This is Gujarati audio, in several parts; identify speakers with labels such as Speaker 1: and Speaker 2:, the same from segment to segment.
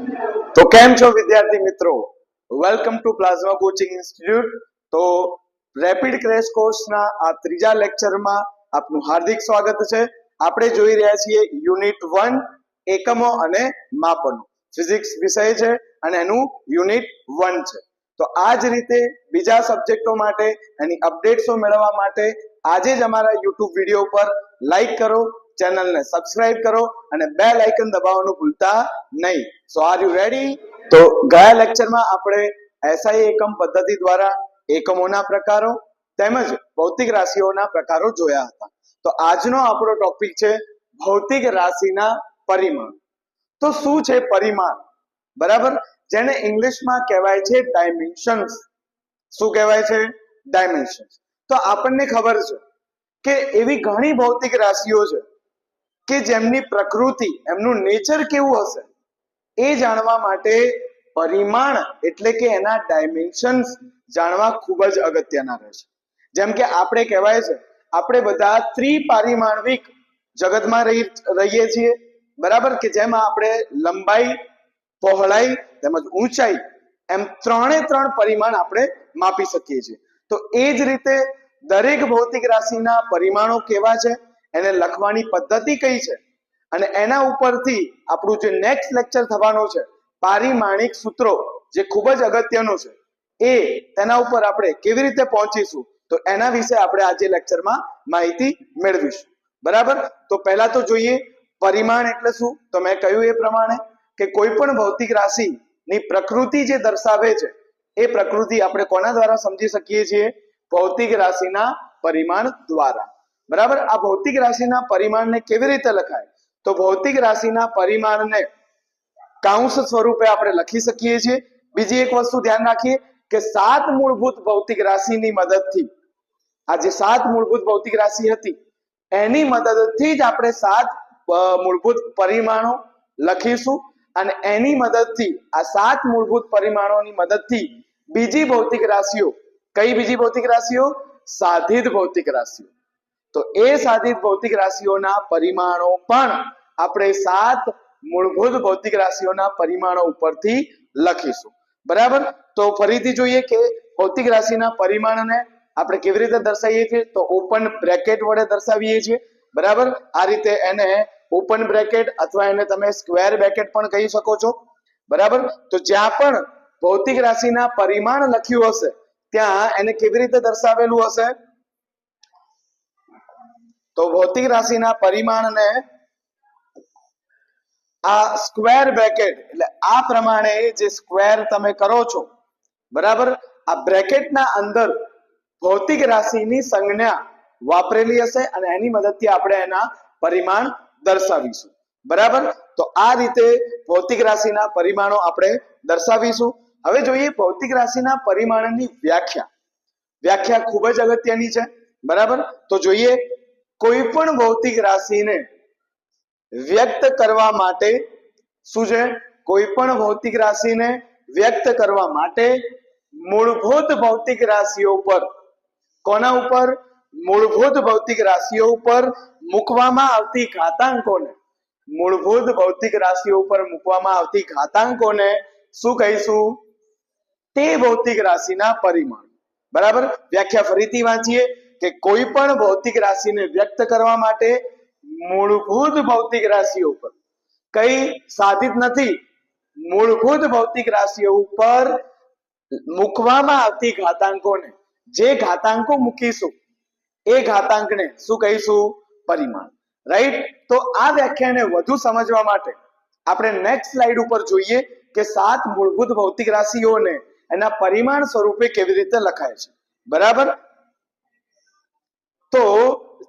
Speaker 1: તો કેમ છો વિદ્યાર્થી મિત્રો, welcome to plasma coaching institute. તો રેપિડ ક્રેશ કોર્સના આ ત્રીજા લેક્ચરમાં આપનું હાર્દિક સ્વાગત છે। આપણે જોઈ રહ્યા છીએ યુનિટ 1 એકમો અને માપનો, ફિઝિક્સ વિષય છે અને એનું યુનિટ 1 છે। તો આ જ રીતે બીજા સબ્જેક્ટો માટે એની અપડેટ્સો મેળવવા માટે આજે જ અમારા YouTube વિડીયો પર લાઈક કરો, ચેનલને સબસ્ક્રાઇબ કરો અને બેલ આઇકન દબાવવાનું ભૂલતા નહીં। સો આર યુ રેડી? તો ગયા લેક્ચરમાં આપણે એસઆઈ એકમ પદ્ધતિ દ્વારા એકમોના પ્રકારો તેમજ ભૌતિક રાશિઓના પ્રકારો જોયા હતા। તો આજનો આપણો ટોપિક છે ભૌતિક રાશિના પરિમાણ। તો શું છે પરિમાણ? બરાબર, જેને ઇંગ્લિશમાં કહેવાય છે ડાયમેન્શન્સ। શું કહેવાય છે? ડાયમેન્શન્સ। તો આપણને ખબર છે કે એવી ઘણી ભૌતિક રાશિઓ છે કે જેમની પ્રકૃતિ, એમનું નેચર કેવું હશે એ જાણવા માટે પરિમાણ એટલે કે એના ડાયમેન્શન્સ જાણવા ખૂબ જ અગત્યના રહે છે। જેમ કે આપણે કહેવાય છે આપણે બધા ત્રિપારિમાણિક જગતમાં રહીએ છીએ, બરાબર, કે જેમાં આપણે લંબાઈ, પહોળાઈ તેમજ ઊંચાઈ એમ ત્રણે ત્રણ પરિમાણ આપણે માપી શકીએ છીએ। તો એ જ રીતે દરેક ભૌતિક રાશિના પરિમાણો કેવા છે, એને લખવાની પદ્ધતિ કઈ છે અને એના ઉપરથી આપણું જે નેક્સ્ટ લેક્ચર થવાનો છે પારિમાણિક સૂત્રો, જે ખૂબ જ અગત્યનું છે, એ તેના ઉપર આપણે કેવી રીતે પહોંચીશું તો એના વિશે આપણે આજે લેક્ચરમાં માહિતી મેળવીશું। બરાબર, તો પહેલા તો જોઈએ પરિમાણ એટલે શું। તો મેં કહ્યું એ પ્રમાણે કે કોઈ પણ ભૌતિક રાશિની પ્રકૃતિ જે દર્શાવે છે એ પ્રકૃતિ આપણે કોના દ્વારા સમજી શકીએ છીએ? ભૌતિક રાશિના પરિમાણ દ્વારા। બરાબર, આ ભૌતિક રાશિના પરિમાણને કેવી રીતે લખાય? તો ભૌતિક રાશિના પરિમાણને કાંસ સ્વરૂપે આપણે લખી શકીએ છીએ। બીજી એક વસ્તુ ધ્યાન રાખીએ કે 7 મૂળભૂત ભૌતિક રાશિની મદદથી, આ જે 7 મૂળભૂત ભૌતિક રાશિ હતી એની મદદથી જ આપણે 7 મૂળભૂત પરિમાણો લખીશું અને એની મદદથી આ 7 મૂળભૂત પરિમાણોની મદદથી બીજી ભૌતિક રાશિઓ, કઈ બીજી ભૌતિક રાશિઓ? સાધિત ભૌતિક રાશિઓ। તો એ સાધિત ભૌતિક રાશિઓના પરિમાણો પણ આપણે 7 મૂળભૂત ભૌતિક રાશિઓના પરિમાણો ઉપરથી લખીશું। બરાબર, તો ફરીથી જોઈએ કે ભૌતિક રાશિના પરિમાણને આપણે કેવી રીતે દર્શાવીએ છીએ? તો ઓપન બ્રેકેટ વડે દર્શાવીએ છીએ। બરાબર, આ રીતે એને ઓપન બ્રેકેટ અથવા એને તમે સ્ક્વેર બ્રેકેટ પણ કહી શકો છો। બરાબર, તો જ્યાં પણ ભૌતિક રાશિના પરિમાણ લખ્યું હશે ત્યાં એને કેવી રીતે દર્શાવેલું હશે? તો ભૌતિક રાશિના પરિમાણને આ સ્ક્વેર બ્રેકેટ એટલે આ પ્રમાણે જે સ્ક્વેર તમે કરો છો, બરાબર, આ બ્રેકેટના અંદર ભૌતિક રાશિની સંજ્ઞા વાપરેલી હશે અને એની મદદથી આપણે એના પરિમાણ દર્શાવીશું। બરાબર, તો આ રીતે ભૌતિક રાશિના પરિમાણો આપણે દર્શાવીશું। હવે જોઈએ ભૌતિક રાશિના પરિમાણની વ્યાખ્યા ખૂબ જ અગત્યની છે। બરાબર, તો જોઈએ કોઈ પણ ભૌતિક રાશિને વ્યક્ત કરવા માટે શું છે? કોઈ પણ ભૌતિક રાશિને વ્યક્ત કરવા માટે મૂળભૂત ભૌતિક રાશિઓ પર, કોના ઉપર? મૂળભૂત ભૌતિક રાશિઓ ઉપર મૂકવામાં આવતી ઘાતાંકોને, મૂળભૂત ભૌતિક રાશિઓ ઉપર મૂકવામાં આવતી ઘાતાંકોને શું કહીશું? તે ભૌતિક રાશિના પરિમાણ। બરાબર, વ્યાખ્યા ફરીથી વાંચીએ કે કોઈ પણ ભૌતિક રાશિને વ્યક્ત કરવા માટે મૂળભૂત ભૌતિક રાશિઓ ઉપર, કઈ સાધિત નથી, મૂળભૂત ભૌતિક રાશિઓ ઉપર મૂકવામાં આવતી ઘાતાંકોને, જે ઘાતાંકો મૂકીશું એ ઘાતાંકને શું કહીશું? પરિમાણ। રાઈટ, તો આ વ્યાખ્યાને વધુ સમજવા માટે આપણે નેક્સ્ટ સ્લાઇડ ઉપર જોઈએ કે 7 મૂળભૂત ભૌતિક રાશિઓને એના પરિમાણ સ્વરૂપે કેવી રીતે લખાય છે। બરાબર, તો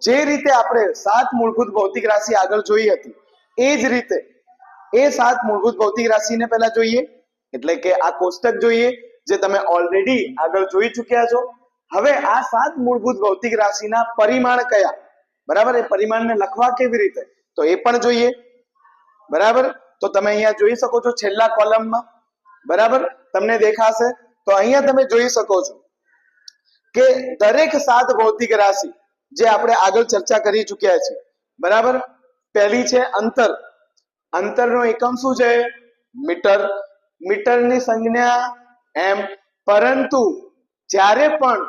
Speaker 1: જે રીતે આપણે 7 મૂળભૂત ભૌતિક રાશિ આગળ જોઈ હતી એ જ રીતે એ 7 મૂળભૂત ભૌતિક રાશિને પહેલા જોઈએ, એટલે કે આ કોષ્ટક જોઈએ જે તમે ઓલરેડી આગળ જોઈ ચૂક્યા છો। હવે આ 7 મૂળભૂત ભૌતિક રાશિના પરિમાણ કયા? બરાબર, એ પરિમાણને લખવા કેવી રીતે તો એ પણ જોઈએ। બરાબર, તો તમે અહીંયા જોઈ શકો છો છેલ્લા કોલમમાં, બરાબર, તમને દેખાશે। તો અહીંયા તમે જોઈ શકો છો કે દરેક 7 ભૌતિક રાશિ જે આપણે આગળ ચર્ચા કરી ચૂક્યા છે, બરાબર, પહેલી છે અંતર। અંતરનો એકમ શું છે? મીટર. મીટરની સંજ્ઞા એમ. પરંતુ જ્યારે પણ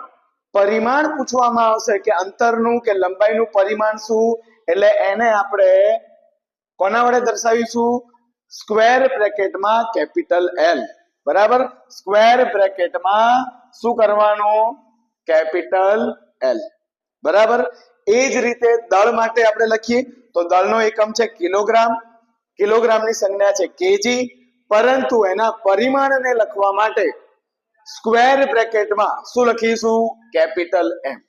Speaker 1: પરિમાણ પૂછવામાં આવશે કે અંતરનું કે લંબાઈનું પરિમાણ શું, એટલે એને આપણે કોના વડે દર્શાવીશું? સ્ક્વેર બ્રેકેટમાં કેપિટલ L. બરાબર, સ્ક્વેર બ્રેકેટમાં શું કરવાનું? Capital L. બરાબર. એ જ રીતે દળ માટે આપણે લખીએ તો દળનો એકમ છે કિલોગ્રામ. કિલોગ્રામની સંજ્ઞા છે કેજી. પરંતુ એના પરિમાણને લખવા માટે સ્ક્વેર બ્રેકેટમાં શું લખીશું? Capital M.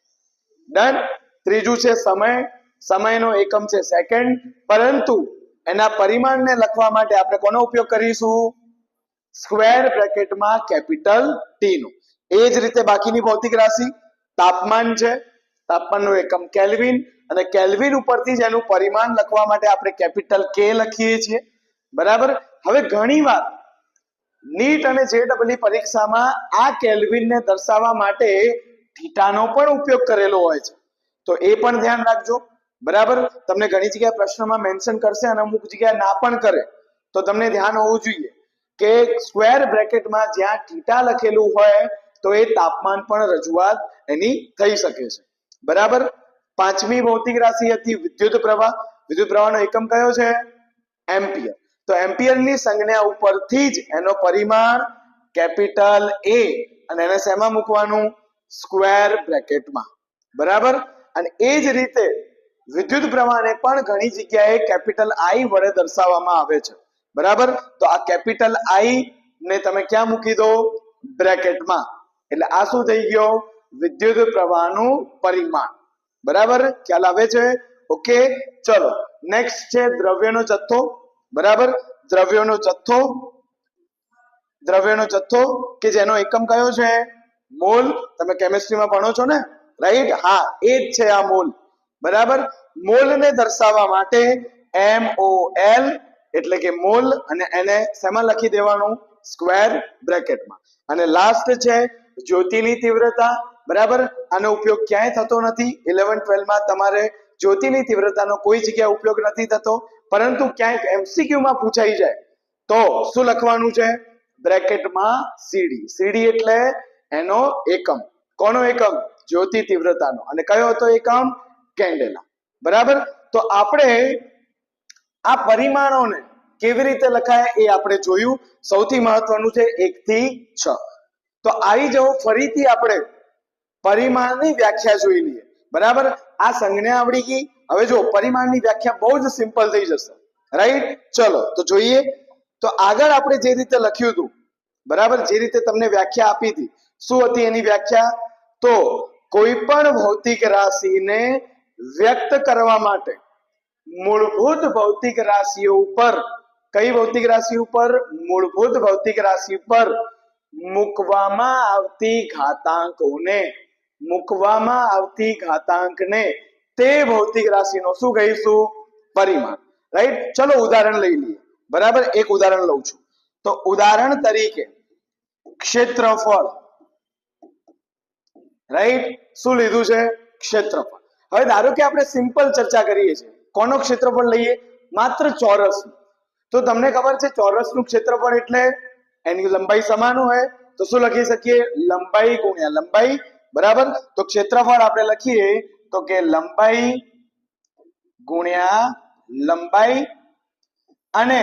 Speaker 1: ડન. ત્રીજું છે સમય. સમયનો એકમ છે સેકન્ડ. પરંતુ એના પરિમાણને લખવા માટે આપણે કોનો ઉપયોગ કરીશું? સ્ક્વેર બ્રેકેટમાં કેપિટલ T નો. એ જ રીતે બાકીની ભૌતિક રાશિ તાપમાન છે. તાપમાનનો એકમ કેલ્વિન, અને કેલ્વિન ઉપરથી જ એનું પરિમાણ લખવા માટે આપણે કેપિટલ K લખીએ છીએ. બરાબર. હવે ઘણીવાર નીટ અને જેડબલઈ પરીક્ષામાં આ કેલ્વિનને દર્શાવવા માટે થીટાનો પણ ઉપયોગ કરેલો હોય છે, તો એ પણ ધ્યાન રાખજો. બરાબર. તમને ઘણી જગ્યાએ પ્રશ્નમાં મેન્શન કરશે અને અમુક જગ્યાએ ના પણ કરે, તો તમને ધ્યાન હોવું જોઈએ કે સ્ક્વેર બ્રેકેટમાં જ્યાં થીટા લખેલું હોય તો એ તાપમાન પણ રજૂઆત એની થઈ શકે છે. બરાબર. પાંચમી ભૌતિક રાશિ હતી વિદ્યુત પ્રવાહ. વિદ્યુત પ્રવાહનો એકમ કયો છે? એમ્પિયર. તો એમ્પિયરની સંજ્ઞા ઉપરથી જ એનો પરિમાણ કેપિટલ A, અને એને શેમાં મૂકવાનું? સ્ક્વેર બ્રેકેટમાં. બરાબર. અને એ જ રીતે વિદ્યુત પ્રવાહને પણ ઘણી જગ્યાએ કેપિટલ I વડે દર્શાવવામાં આવે છે. બરાબર. તો આ કેપિટલ I ને તમે ક્યાં મૂકી દો? બ્રેકેટમાં. એટલે આ શું થઈ ગયો? વિદ્યુત પ્રવાહનું પરિમાણ. બરાબર. ખ્યાલ આવે છે? ઓકે. ચલો નેક્સ્ટ છે દ્રવ્યનો જથ્થો. બરાબર. દ્રવ્યનો જથ્થો. દ્રવ્યનો જથ્થો કે જેનો એકમ કયો છે? મોલ. તમે કેમિસ્ટ્રીમાં ભણો છો ને, રાઈટ? હા, એ જ છે આ મોલ. બરાબર. મોલને દર્શાવવા માટે MOL એટલે કે મોલ, અને એને શેમાં લખી દેવાનું? સ્ક્વેર બ્રેકેટમાં. અને લાસ્ટ છે જ્યોતિની તીવ્રતા. બરાબર. આનો ઉપયોગ ક્યાંય થતો નથી. 11-12 માં તમારે જ્યોતિની તીવ્રતાનો કોઈ જગ્યાએ ઉપયોગ નથી થતો, પરંતુ ક્યાંક MCQ માં પૂછાઈ જાય તો શું લખવાનું છે? બ્રેકેટમાં CD. CD એટલે એનો એકમ. કોનો એકમ? જ્યોતિ તીવ્રતાનો. અને કયો હતો એકમ? કેન્ડેલા. બરાબર. તો આપણે આ પરિમાણોને કેવી રીતે લખાય એ આપણે જોયું. સૌથી મહત્વનું છે 1 થી 6. તો આવી જાઓ ફરીથી આપણે પરિમાણની વ્યાખ્યા જોઈ લઈએ. બરાબર. આ સંજ્ઞા આવડી ગઈ. હવે જો પરિમાણની વ્યાખ્યા બહુ જ સિમ્પલ થઈ જશે, રાઈટ? ચલો તો જોઈએ. તો આગળ આપણે જે રીતે લખ્યું હતું, બરાબર, જે રીતે તમને વ્યાખ્યા આપી હતી, શું હતી એની વ્યાખ્યા? તો કોઈ પણ ભૌતિક રાશિને વ્યક્ત કરવા માટે મૂળભૂત ભૌતિક રાશિઓ ઉપર, કઈ ભૌતિક રાશિ ઉપર? મૂળભૂત ભૌતિક રાશિ પર મૂકવામાં આવતી ઘાતાંકને તે ભૌતિક રાશિનો શું કહીશું? પરિમાણ. રાઈટ. ચલો ઉદાહરણ લઈ લઈએ. બરાબર. એક ઉદાહરણ લઉં છું. તો ઉદાહરણ તરીકે ક્ષેત્રફળ. રાઈટ. શું લીધું છે? ક્ષેત્રફળ. હવે ધારો કે આપણે સિમ્પલ ચર્ચા કરીએ છીએ. કોનો ક્ષેત્રફળ લઈએ? માત્ર ચોરસ. તો તમને ખબર છે ચોરસનું ક્ષેત્રફળ એટલે એની લંબાઈ સમાન હોય, તો શું લખી શકીએ? લંબાઈ ગુણ્યા લંબાઈ. બરાબર. તો ક્ષેત્રફળ આપણે લખીએ તો કે લંબાઈ ગુણ્યા લંબાઈ, અને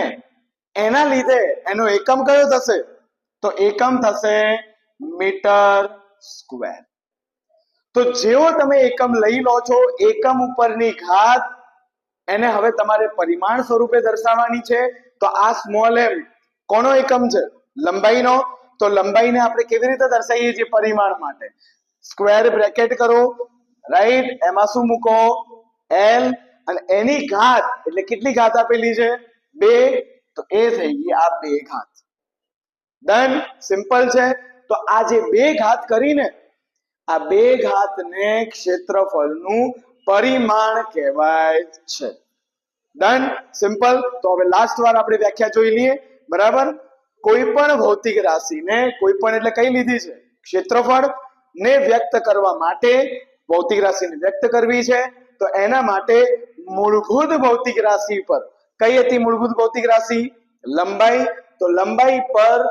Speaker 1: એના લીધે એનો એકમ કયો થશે? તો એકમ થશે મીટર સ્ક્વેર. તો જેવો તમે એકમ લઈ લો છો, એકમ ઉપરની ઘાત એને હવે તમારે પરિમાણ સ્વરૂપે દર્શાવવાની છે. તો આ સ્મોલ m કોનો એકમ છે? લંબાઈનો. તો લંબાઈને આપણે કેવી રીતે દર્શાવીએ છીએ પરિમાણ માટે? સ્ક્વેર બ્રેકેટ કરો, રાઈટ? એમાં શું મૂકો? L, અને એની ઘાત એટલે કેટલી ઘાત આપેલી છે? 2. તો એ થઈ ગઈ આ 2 ઘાત. ડન. સિમ્પલ છે. તો આ જે 2 ઘાત કરીને આ 2 ઘાતને ક્ષેત્રફળનું પરિમાણ કહેવાય છે. ડન. સિમ્પલ. તો હવે લાસ્ટ વાર આપણે વ્યાખ્યા જોઈ લઈએ. બરાબર. કોઈ પણ ભૌતિક રાશિને, કોઈ પણ એટલે કઈ લીધી છે? ક્ષેત્રફળ ને વ્યક્ત કરવા માટે, ભૌતિક રાશિને વ્યક્ત કરવી છે, તો એના માટે મૂળભૂત ભૌતિક રાશિ પર, કઈ હતી મૂળભૂત ભૌતિક રાશિ? લંબાઈ. તો તો લંબાઈ પર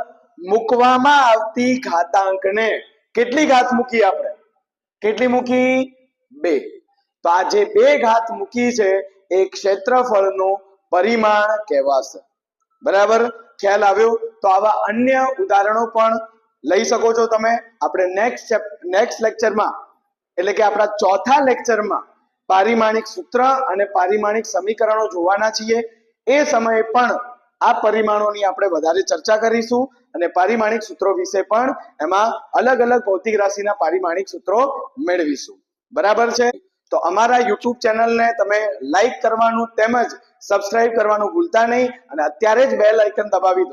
Speaker 1: મૂકવામાં આવતી ઘાતાંકને કેટલી ઘાત મૂકી આપણે? કેટલી મૂકી? 2. તો આ જે 2 ઘાત મૂકી છે એ ક્ષેત્રફળનું પરિમાણ કહેવાશે. બરાબર, ખ્યાલ આવ્યો? તો આવા અન્ય ઉદાહરણો પણ લઈ શકો છો તમે. આપણે નેક્સ્ટ લેક્ચરમાં એટલે કે આપણા ચોથા લેક્ચરમાં પારિમાણિક સૂત્ર અને પારિમાણિક સમીકરણો જોવાના છીએ. એ સમયે પણ આ પરિમાણોની આપણે વધારે ચર્ચા કરીશું અને પારિમાણિક સૂત્રો વિશે પણ એમાં અલગ અલગ ભૌતિક રાશિના પારિમાણિક સૂત્રો મેળવીશું. બરાબર છે? તો અમારા YouTube ચેનલને તમે લાઈક કરવાનું તેમજ સબસ્ક્રાઇબ કરવાનું ભૂલતા નહીં અને અત્યારે જ બેલ આઇકન દબાવી દો.